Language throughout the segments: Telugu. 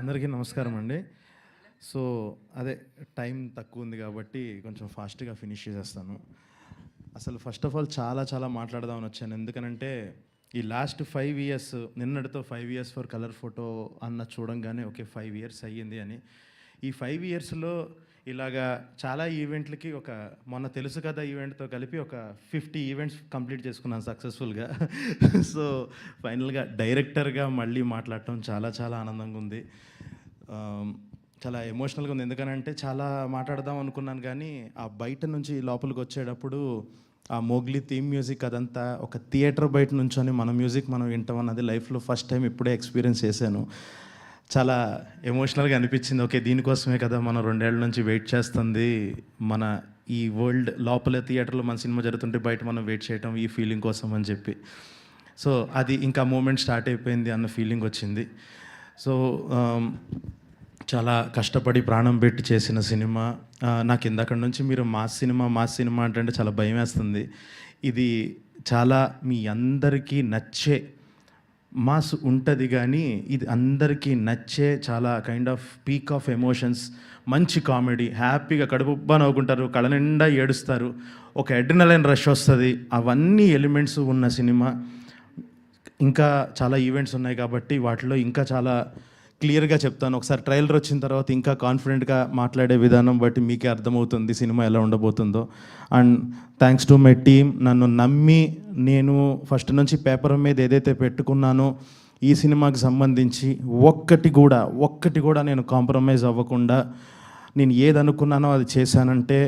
అందరికీ నమస్కారం అండి. సో అదే టైం తక్కువ ఉంది కాబట్టి కొంచెం ఫాస్ట్గా ఫినిష్ చేసేస్తాను. అసలు ఫస్ట్ ఆఫ్ ఆల్ చాలా మాట్లాడదామని వచ్చాను. ఎందుకనంటే ఈ లాస్ట్ 5 ఇయర్స్, నిన్నటితో 5 ఇయర్స్ ఫర్ కలర్ ఫోటో అన్న చూడంగానే ఓకే 5 ఇయర్స్ అయ్యింది అని. ఈ 5 ఇయర్స్లో ఇలాగా చాలా ఈవెంట్లకి మొన్న తెలుసు కదా ఈవెంట్తో కలిపి ఒక 50 ఈవెంట్స్ కంప్లీట్ చేసుకున్నాను సక్సెస్ఫుల్గా. సో ఫైనల్గా డైరెక్టర్గా మళ్ళీ మాట్లాడటం చాలా ఆనందంగా ఉంది. చాలా ఎమోషనల్గా ఉంది. ఎందుకనంటే చాలా మాట్లాడదాం అనుకున్నాను కానీ ఆ బయట నుంచి లోపలికి వచ్చేటప్పుడు ఆ మోగ్లీ థీమ్ మ్యూజిక్ అదంతా ఒక థియేటర్ బయట నుంచొని మన మ్యూజిక్ మనం వింటాం అన్నది లైఫ్లో ఫస్ట్ టైం ఇప్పుడే ఎక్స్పీరియన్స్ చేశాను. చాలా ఎమోషనల్గా అనిపించింది. ఓకే దీనికోసమే కదా మనం 2 ఏళ్ళ నుంచి వెయిట్ చేస్తుంది. మన ఈ వరల్డ్ లోపల థియేటర్లో మన సినిమా జరుగుతుంటే బయట మనం వెయిట్ చేయటం ఈ ఫీలింగ్ కోసం అని చెప్పి. సో అది ఇంకా మూమెంట్ స్టార్ట్ అయిపోయింది అన్న ఫీలింగ్ వచ్చింది. సో చాలా కష్టపడి ప్రాణం పెట్టి చేసిన సినిమా. నాకు ఇందాక నుంచి మీరు మాస్ సినిమా అంటే చాలా భయం వేస్తుంది. ఇది చాలా మీ అందరికీ నచ్చే మాస్ ఉంటుంది కానీ ఇది అందరికీ నచ్చే చాలా kind off peak of emotions, మంచి కామెడీ, హ్యాపీగా కడుపుబ్బా నవ్వుకుంటారు, కళ్ళ నిండా ఏడుస్తారు, ఒక అడ్రినలైన్ రష్ వస్తుంది. అవన్నీ ఎలిమెంట్స్ ఉన్న సినిమా. ఇంకా చాలా ఈవెంట్స్ ఉన్నాయి కాబట్టి వాటిలో ఇంకా చాలా క్లియర్గా చెప్తాను. ఒకసారి ట్రైలర్ వచ్చిన తర్వాత ఇంకా కాన్ఫిడెంట్గా మాట్లాడే విధానం బట్టి మీకే అర్థమవుతుంది సినిమా ఎలా ఉండబోతుందో. And thanks to my team. నన్ను నమ్మి నేను ఫస్ట్ నుంచి పేపర్ మీద ఏదైతే పెట్టుకున్నానో ఈ సినిమాకి సంబంధించి ఒక్కటి కూడా నేను కాంప్రమైజ్ అవ్వకుండా నేను ఏది అనుకున్నానో అది చేశానంటే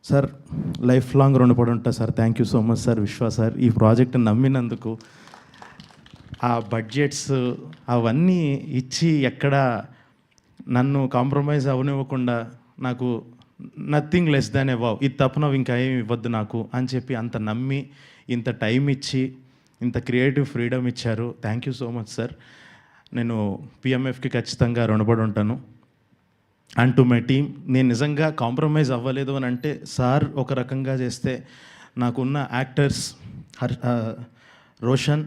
సార్ లైఫ్ లాంగ్ రుణపడి ఉంటా sir. Thank you so much sir, Vishwa sir, ఈ ప్రాజెక్ట్ నమ్మినందుకు. ఆ బడ్జెట్స్ అవన్నీ ఇచ్చి ఎక్కడ నన్ను కాంప్రమైజ్ అవనివ్వకుండా నాకు nothing less than a wow, ఇది తప్ప నువ్వు ఇంకా ఏమి ఇవ్వద్దు నాకు అని చెప్పి అంత నమ్మి ఇంత టైం ఇచ్చి ఇంత క్రియేటివ్ ఫ్రీడమ్ ఇచ్చారు. Thank you so much sir. నేను పిఎంఎఫ్కి ఖచ్చితంగా రుణపడి ఉంటాను. అండ్ టు మై టీమ్, నేను నిజంగా కాంప్రమైజ్ అవ్వలేదు అని అంటే సార్ ఒక రకంగా చేస్తే నాకున్న actors Roshan,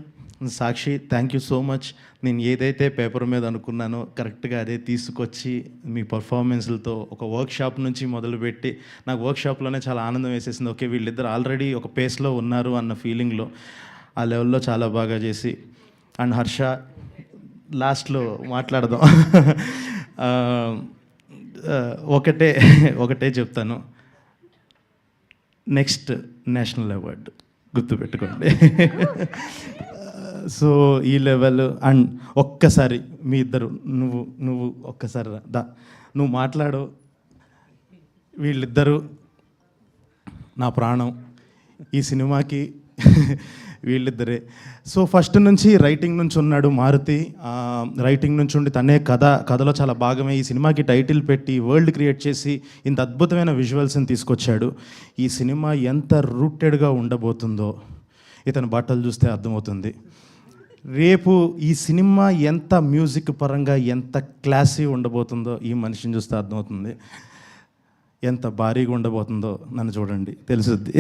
Sakshi, thank you so much. నేను ఏదైతే పేపర్ మీద అనుకున్నానో కరెక్ట్గా అదే తీసుకొచ్చి మీ పర్ఫార్మెన్స్లతో ఒక వర్క్షాప్ నుంచి మొదలుపెట్టి నాకు వర్క్షాప్లోనే చాలా ఆనందం వేసేసింది. ఓకే వీళ్ళిద్దరు ఆల్రెడీ ఒక పేస్లో ఉన్నారు అన్న ఫీలింగ్లో ఆ లెవెల్లో చాలా బాగా చేసి. అండ్ హర్ష లాస్ట్లో మాట్లాడదాం. ఒకటే చెప్తాను, నెక్స్ట్ నేషనల్ అవార్డు గుర్తుపెట్టుకోండి. సో ఈ లెవెల్. అండ్ ఒక్కసారి మీ ఇద్దరు నువ్వు ఒక్కసారి నువ్వు మాట్లాడు. వీళ్ళిద్దరూ నా ప్రాణం ఈ సినిమాకి. వీళ్ళిద్దరే. సో ఫస్ట్ నుంచి రైటింగ్ నుంచి ఉన్నాడు మారుతి. రైటింగ్ నుంచి ఉండి తనే కథలో చాలా భాగమే. ఈ సినిమాకి టైటిల్ పెట్టి వరల్డ్ క్రియేట్ చేసి ఇంత అద్భుతమైన విజువల్స్ని తీసుకొచ్చాడు. ఈ సినిమా ఎంత రూటెడ్గా ఉండబోతుందో ఇతని బట్టలు చూస్తే అర్థమవుతుంది. రేపు ఈ సినిమా ఎంత మ్యూజిక్ పరంగా ఎంత క్లాసీ ఉండబోతుందో ఈ మనిషిని చూస్తే అర్థమవుతుంది. ఎంత భారీగా ఉండబోతుందో నన్ను చూడండి తెలుసుద్ది.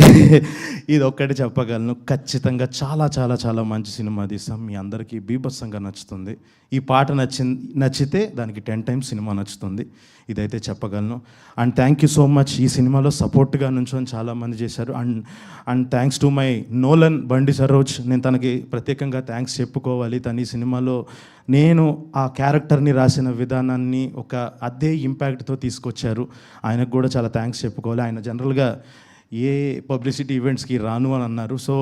ఇది ఒక్కటి చెప్పగలను, ఖచ్చితంగా చాలా మంచి సినిమా తీస్తాం. మీ అందరికీ బీభత్సంగా నచ్చుతుంది. ఈ పాట నచ్చితే దానికి 10 టైమ్స్ సినిమా నచ్చుతుంది, ఇదైతే చెప్పగలను. And thank you so much. ఈ సినిమాలో సపోర్ట్గా నుంచొని చాలామంది చేశారు. And thanks to my Nolan బండి సరోజ్. నేను తనకి ప్రత్యేకంగా థ్యాంక్స్ చెప్పుకోవాలి. తను ఈ సినిమాలో నేను ఆ క్యారెక్టర్ని రాసిన విధానాన్ని ఒక అదే ఇంపాక్ట్తో తీసుకొచ్చారు. ఆయనకు కూడా చాలా థ్యాంక్స్ చెప్పుకోవాలి. ఆయన జనరల్గా ఏ పబ్లిసిటీ ఈవెంట్స్కి రాను అని అన్నారు. సో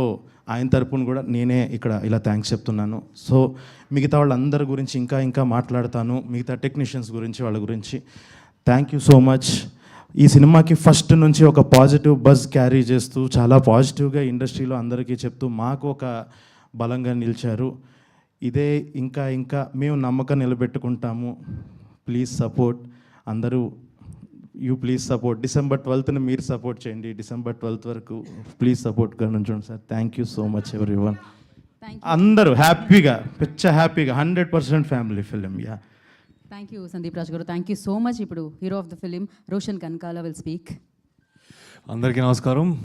ఆయన తరపున కూడా నేనే ఇక్కడ ఇలా థ్యాంక్స్ చెప్తున్నాను. సో మిగతా వాళ్ళందరి గురించి ఇంకా మాట్లాడతాను, మిగతా టెక్నీషియన్స్ గురించి, వాళ్ళ గురించి. Thank you so much. ఈ సినిమాకి ఫస్ట్ నుంచి ఒక పాజిటివ్ బజ్ క్యారీ చేస్తూ చాలా పాజిటివ్గా ఇండస్ట్రీలో అందరికీ చెప్తూ మాకు ఒక బలంగా నిలిచారు. ఇదే ఇంకా మేము నమ్మకం నిలబెట్టుకుంటాము. ప్లీజ్ సపోర్ట్ అందరూ. Please support. December 12th మీరు సపోర్ట్ చేయండి. December 12th వరకు ప్లీజ్ సపోర్ట్గా నుంచోండి sir. Thank you so much everyone. అందరూ హ్యాపీగా 100% family film. Yeah thank you Sandeep Raj garu, thank you so much. ఇప్పుడు hero of the film Roshan Kanakala will speak. అందరికీ నమస్కారం.